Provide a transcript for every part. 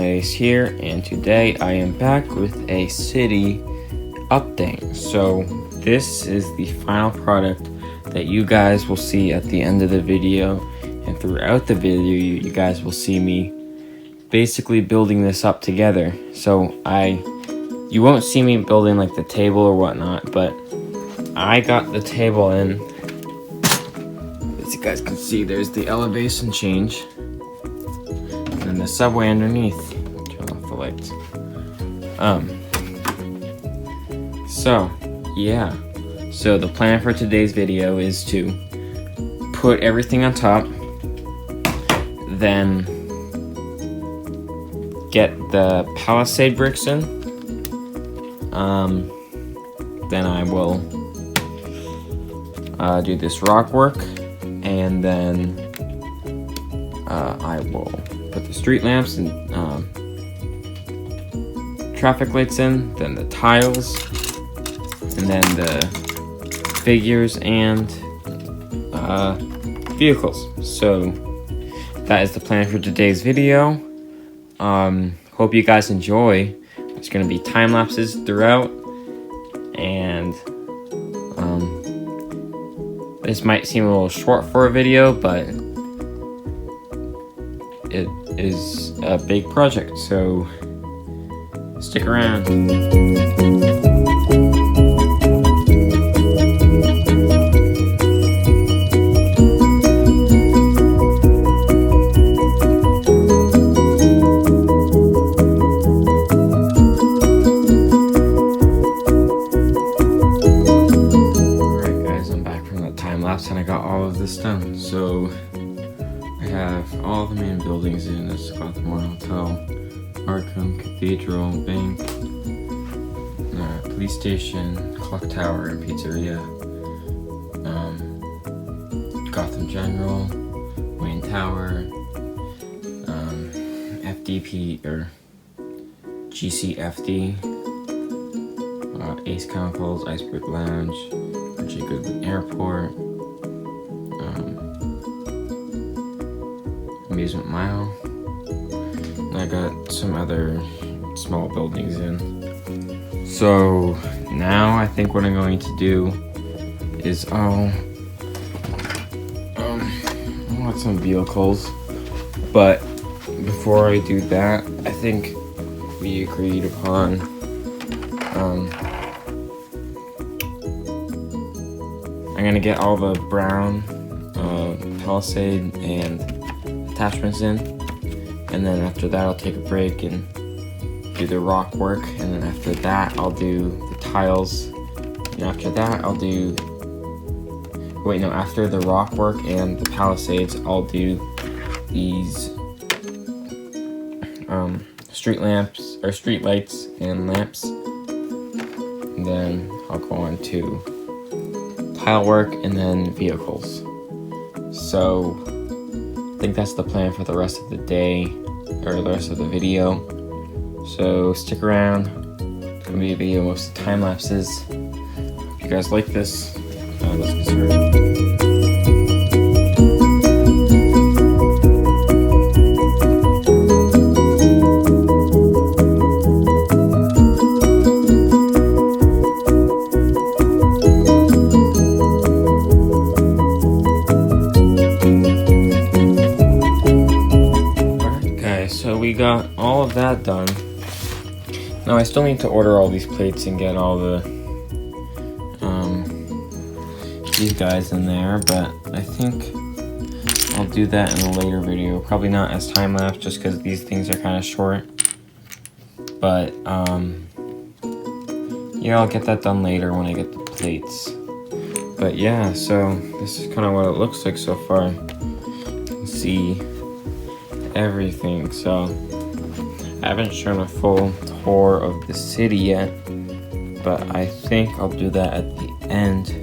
Ace here, and today I am back with a city update. So this is the final product that you guys will see at the end of the video, and throughout the video you guys will see me basically building this up together. So you won't see me building like the table or whatnot, but I got the table in. As you guys can see, there's the elevation change and the subway underneath. Turn off the lights. So yeah, so the plan for today's video is to put everything on top, then get the palisade bricks in, then I will do this rock work, and then I will put the street lamps and traffic lights in, then the tiles, and then the figures and vehicles. So that is the plan for today's video. Hope you guys enjoy. There's gonna be time lapses throughout, and this might seem a little short for a video, but it is a big project, so stick around. And I got all of this done. So I have all the main buildings in. It's Gotham Hotel, Arkham, Cathedral, Bank, Police Station, Clock Tower, and Pizzeria, Gotham General, Wayne Tower, FDP or GCFD, Ace Chemicals, Iceberg Lounge, G. Goodwin Airport, Amusement Mile, and I got some other small buildings in. So now I think what I'm going to do is I want some vehicles, but before I do that, I think we agreed upon I'm gonna get all the brown palisade and attachments in, and then after that I'll take a break and do the rock work, and then after that I'll do the tiles, and after that I'll do after the rock work and the palisades I'll do these street lamps or street lights and lamps, and then I'll go on to tile work and then vehicles. So I think that's the plan for the rest of the day, or the rest of the video. So stick around. It's gonna be a video with most time lapses. If you guys like this, let's get started. We got all of that done. Now I still need to order all these plates and get all the these guys in there, but I think I'll do that in a later video. Probably not as time lapse, just because these things are kind of short. But yeah, I'll get that done later when I get the plates. But yeah, so this is kind of what it looks like so far. You can see everything. So I haven't shown a full tour of the city yet, but I think I'll do that at the end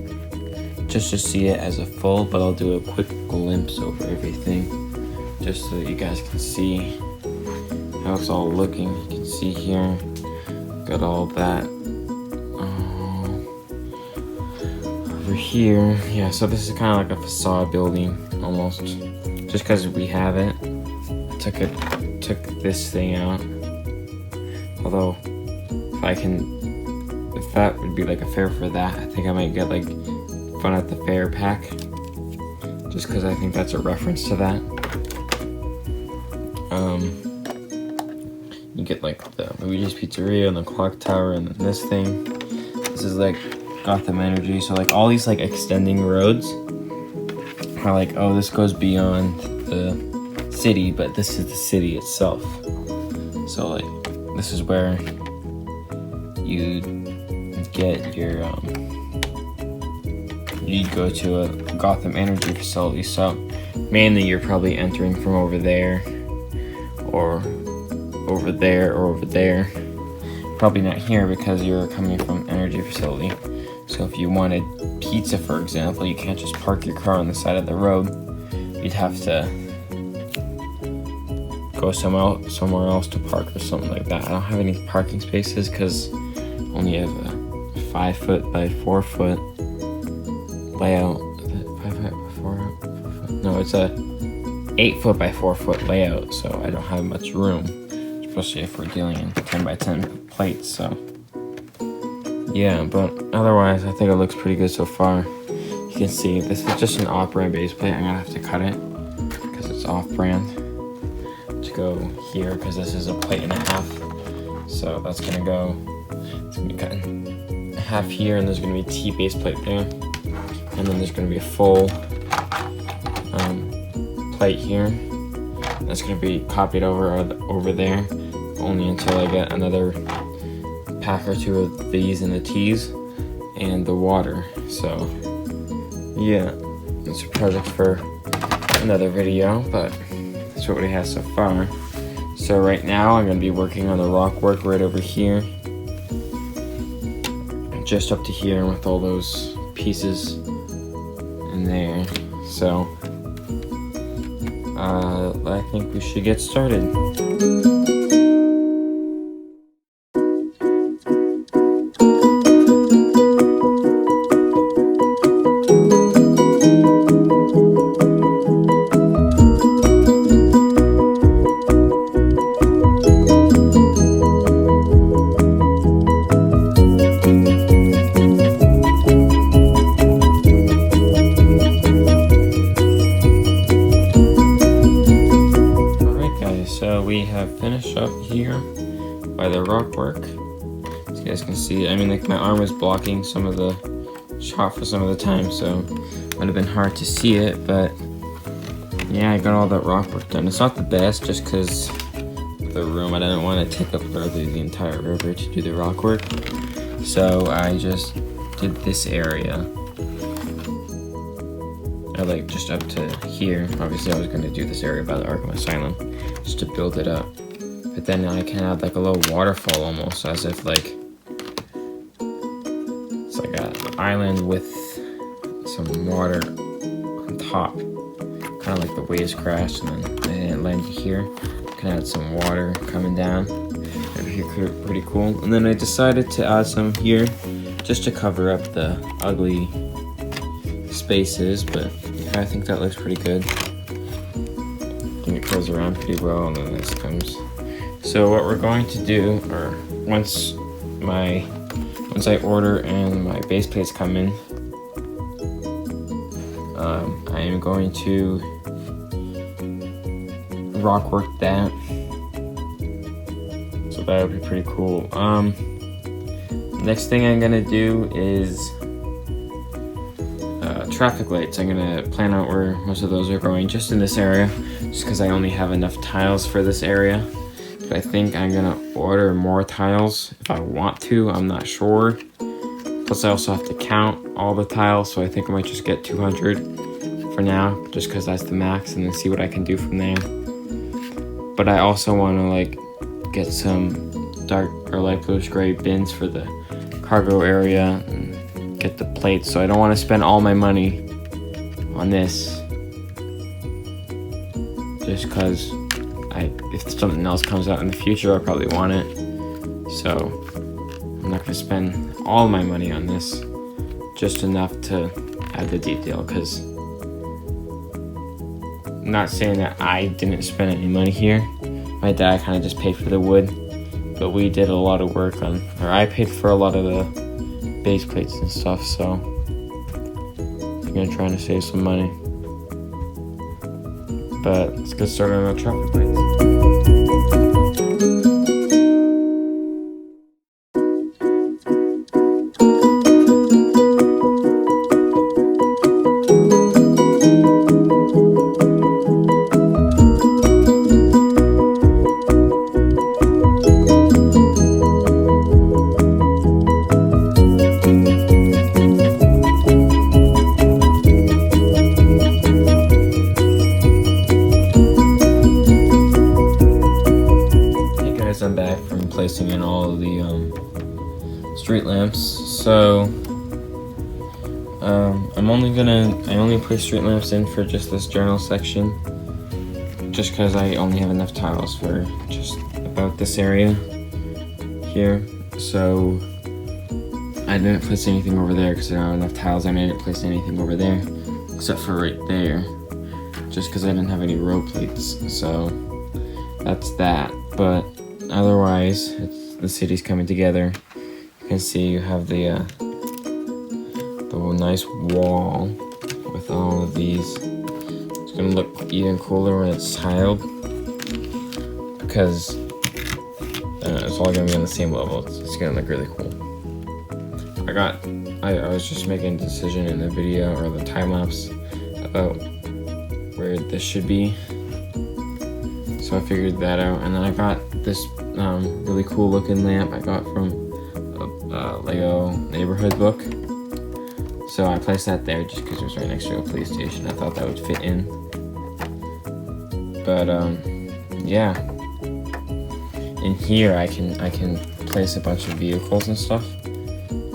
just to see it as a full, but I'll do a quick glimpse over everything just so that you guys can see how it's all looking. You can see here, got all that over here. Yeah, so this is kind of like a facade building almost, just because we have it. I took a took this thing out. Although, if that would be like a fair for that, I think I might get like Fun at the Fair pack. Just because I think that's a reference to that. You get like the Luigi's Pizzeria and the clock tower and then this thing. This is like Gotham Energy, so like all these like extending roads are like, oh, this goes beyond the city, but this is the city itself. So like this is where you get your you'd go to a Gotham Energy facility. So mainly you're probably entering from over there or over there or over there. Probably not here because you're coming from energy facility. So if you wanted pizza, for example, you can't just park your car on the side of the road. You'd have to go somewhere else to park or something like that. I don't have any parking spaces because I only have a 5 foot by 4 foot layout. Is it 5 foot by 4 foot? No, it's a 8 foot by 4 foot layout, so I don't have much room, especially if we're dealing in 10 by 10 plates. So yeah, but otherwise I think it looks pretty good so far. You can see this is just an off-brand base plate. I'm gonna have to cut it because it's off-brand to go here, because this is a plate and a half. So that's gonna go, it's gonna be cut in half here, and there's gonna be a T base plate there, and then there's gonna be a full plate here. That's gonna be copied over there, only until I get another pack or two of these and the T's and the water. So yeah, it's a project for another video, but that's what we have so far. So right now I'm gonna be working on the rock work right over here, just up to here with all those pieces in there. So I think we should get started. So we have finished up here by the rock work. As you guys can see, I mean, like my arm was blocking some of the shot for some of the time, so it would have been hard to see it, but yeah, I got all that rock work done. It's not the best just because the room, I didn't want to take up literally the entire river to do the rock work. So I just did this area. Like just up to here. Obviously I was going to do this area by the Arkham Asylum just to build it up, but then I can add like a little waterfall, almost as if like it's like an island with some water on top, kind of like the waves crashed and then it landed here. Can add some water coming down. It'd be pretty cool. And then I decided to add some here just to cover up the ugly spaces, but I think that looks pretty good. I think it goes around pretty well, and then this comes. So what we're going to do, or once I order and my base plates come in, I am going to rock work that. So that would be pretty cool. Next thing I'm gonna do is traffic lights. I'm gonna plan out where most of those are going, just in this area, just because I only have enough tiles for this area. But I think I'm gonna order more tiles if I want to. I'm not sure. Plus I also have to count all the tiles, so I think I might just get 200 for now, just because that's the max, and then see what I can do from there. But I also want to like get some dark or light bluish gray bins for the cargo area and get the plates, so I don't want to spend all my money on this just because if something else comes out in the future, I'll probably want it. So I'm not going to spend all my money on this, just enough to add the detail, because I'm not saying that I didn't spend any money here, my dad kind of just paid for the wood, but we did a lot of work on, or I paid for a lot of the base plates and stuff, so I'm gonna try to save some money. But let's get started on the traffic lights. I'm back from placing in all of the street lamps. So I only put street lamps in for just this general section, just because I only have enough tiles for just about this area here. So I didn't place anything over there because I don't have enough tiles. I didn't place anything over there except for right there, just because I didn't have any row plates. So that's that. But otherwise, the city's coming together. You can see you have the nice wall with all of these. It's gonna look even cooler when it's tiled, because it's all gonna be on the same level. It's gonna look really cool. I was just making a decision in the video or the time lapse about where this should be. So I figured that out, and then I got this really cool looking lamp I got from a LEGO neighborhood book. So I placed that there just because it was right next to a police station. I thought that would fit in. But yeah, in here I can place a bunch of vehicles and stuff.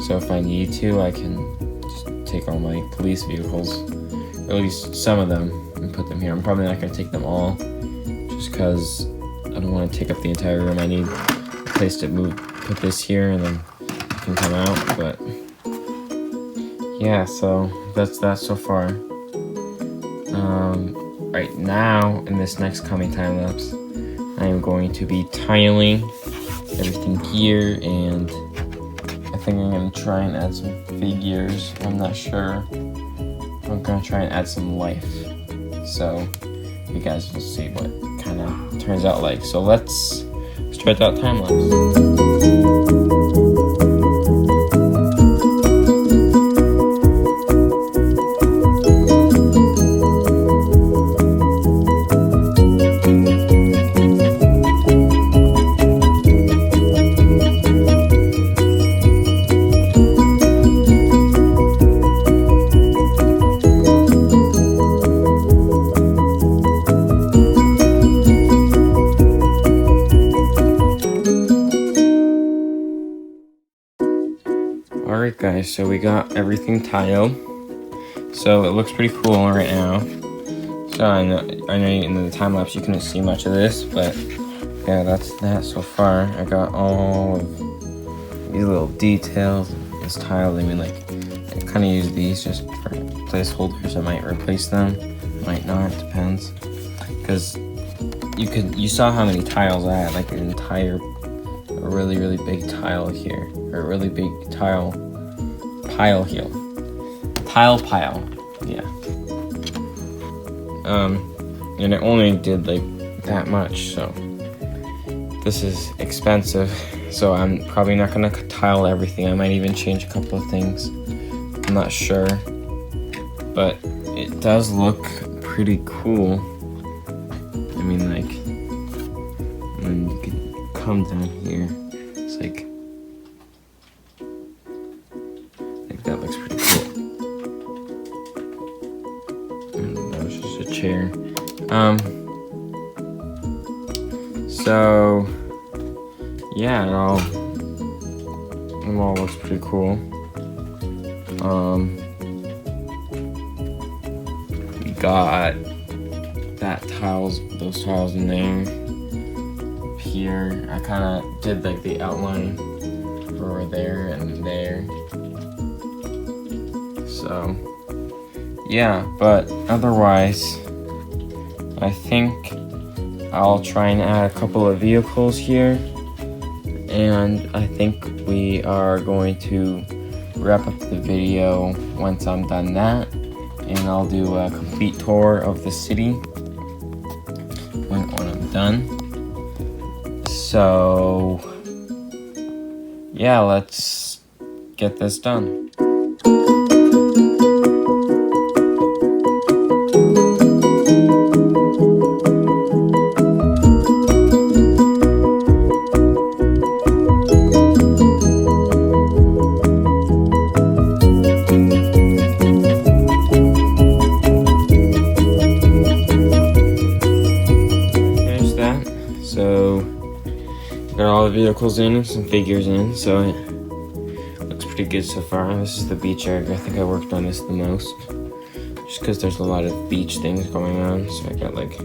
So if I need to, I can just take all my police vehicles, or at least some of them, and put them here. I'm probably not gonna take them all, just because I don't want to take up the entire room. I need a place to put this here, and then it can come out. But yeah, so that's that so far. Right now, in this next coming time lapse, I am going to be tiling everything here, and I think I'm gonna try and add some figures. I'm not sure. I'm gonna try and add some life. So you guys will see what kind of turns out like. So let's start that time lapse. Alright guys, so we got everything tiled. So it looks pretty cool right now. So I know in the time lapse you couldn't see much of this, but yeah, that's that so far. I got all of these little details. This tile, I mean, like, I kind of use these just for placeholders. I might replace them, might not, depends. Because you saw how many tiles I had, like an entire, a really big tile here, or a really big tile pile here. Pile, yeah. And it only did like that much, so this is expensive. So I'm probably not gonna tile everything. I might even change a couple of things. I'm not sure, but it does look pretty cool. I mean, like, when you can come down here, it's like that looks pretty cool. And that was just a chair. So yeah, it all looks pretty cool. We got those tiles in there. Here, I kind of did like the outline for there and there. So yeah, but otherwise, I think I'll try and add a couple of vehicles here, and I think we are going to wrap up the video once I'm done that, and I'll do a complete tour of the city when I'm done. So yeah, let's get this done. So, got all the vehicles in and some figures in, so it looks pretty good so far. This is the beach area. I think I worked on this the most, just because there's a lot of beach things going on. So I got like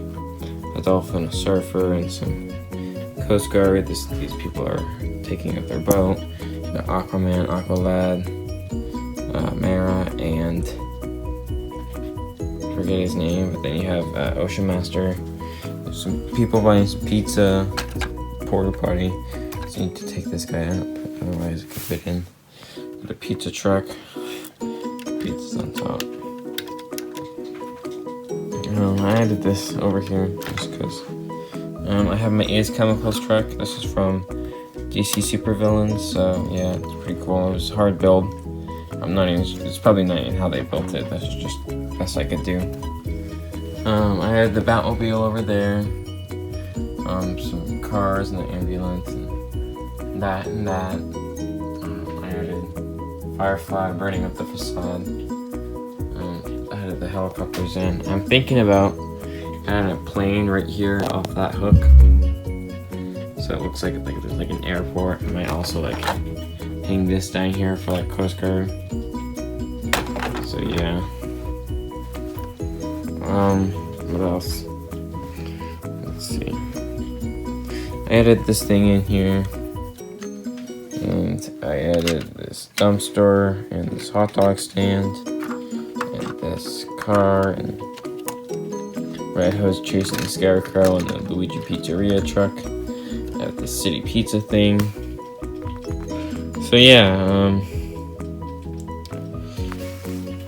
a dolphin, a surfer, and some Coast Guard. These people are taking up their boat. You got Aquaman, Aqualad, Mara, and I forget his name, but then you have Ocean Master. Some people buying some pizza, porta potty. So you need to take this guy up, otherwise it can fit in. Got a pizza truck, pizza's on top. I added this over here just because I have my Ace Chemicals truck. This is from DC Supervillains, so yeah, it's pretty cool. It was a hard build. It's probably not even how they built it. That's just the best I could do. I had the Batmobile over there, some cars and the ambulance and that. I added Firefly burning up the facade. I added the helicopters in. I'm thinking about adding a plane right here off that hook, so it looks like there's like an airport. I might also like hang this down here for like Coast Guard. So yeah. What else? Let's see. I added this thing in here, and I added this dumpster and this hot dog stand, and this car, and Red Hose chasing the Scarecrow, and the Luigi Pizzeria truck. I have the City Pizza thing. So yeah,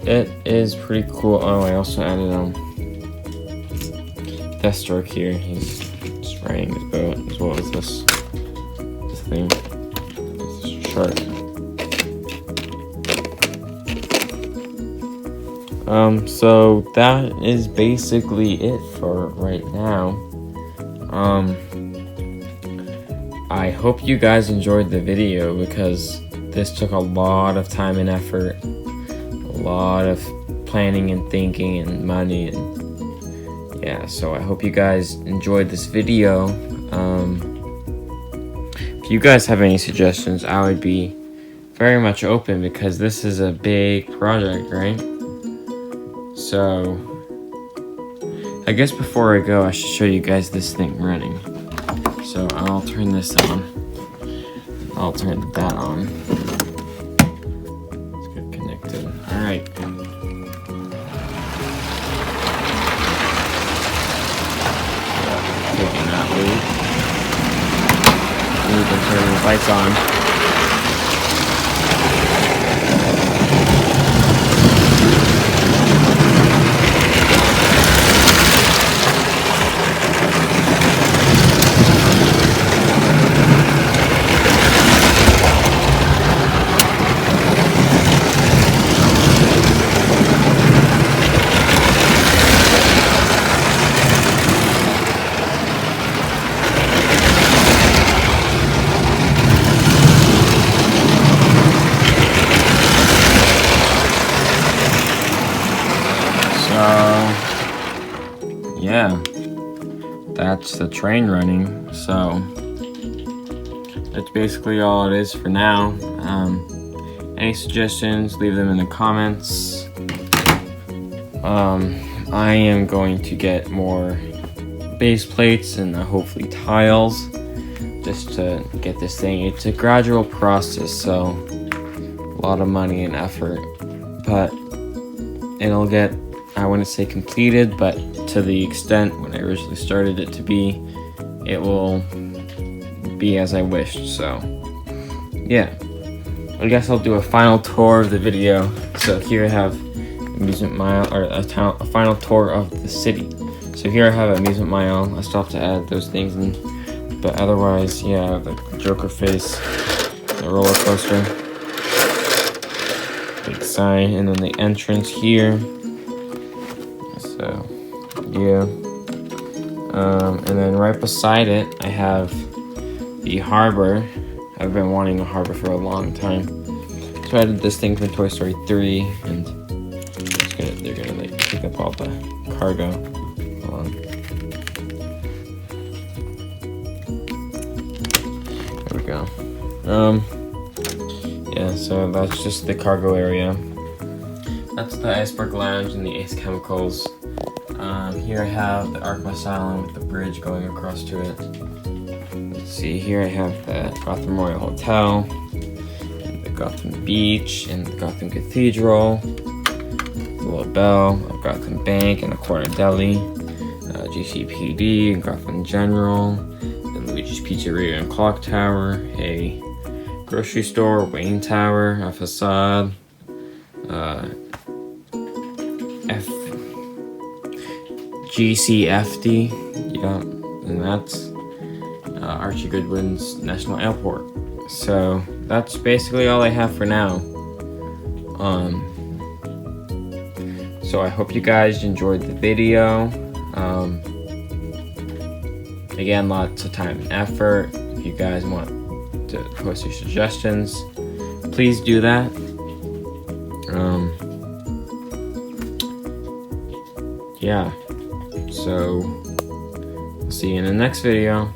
it is pretty cool. Oh, I also added Deathstroke here. He's just riding his boat, as well as this thing, this shark. So that is basically it for right now. I hope you guys enjoyed the video, because this took a lot of time and effort, a lot of planning and thinking and money, and yeah, so I hope you guys enjoyed this video. If you guys have any suggestions, I would be very much open, because this is a big project, right? So I guess before I go, I should show you guys this thing running. So I'll turn this on. I'll turn that on. Let's get connected. Alright. Taking that lead. We've been turning the lights on. Yeah, that's the train running. So that's basically all it is for now. Any suggestions, leave them in the comments. I am going to get more base plates and hopefully tiles, just to get this thing. It's a gradual process, so a lot of money and effort, but it'll get, I wouldn't say completed, but to the extent when I originally started it to be, it will be as I wished. So yeah, I guess I'll do a final tour of the video. So here I have amusement mile, or a final tour of the city. So here I have amusement mile. I still have to add those things in, but otherwise, yeah, the Joker face, the roller coaster, big sign, and then the entrance here. So yeah, and then right beside it, I have the harbor. I've been wanting a harbor for a long time. So I added this thing from Toy Story 3, and they're gonna like pick up all the cargo. Hold on. There we go. Yeah, so that's just the cargo area. That's the Iceberg Lounge and the Ace Chemicals. Here I have the Artemis Island with the bridge going across to it. Let's see, here I have the Gotham Royal Hotel, and the Gotham Beach, and the Gotham Cathedral, the Little Bell, a Gotham Bank, and a Corner Deli, GCPD, and Gotham General, and Luigi's Pizzeria and Clock Tower, a grocery store, Wayne Tower, a facade, GCFD, yeah, and that's Archie Goodwin's National Airport. So that's basically all I have for now. So I hope you guys enjoyed the video. Again, lots of time and effort. If you guys want to post your suggestions, please do that. Yeah, so I'll see you in the next video.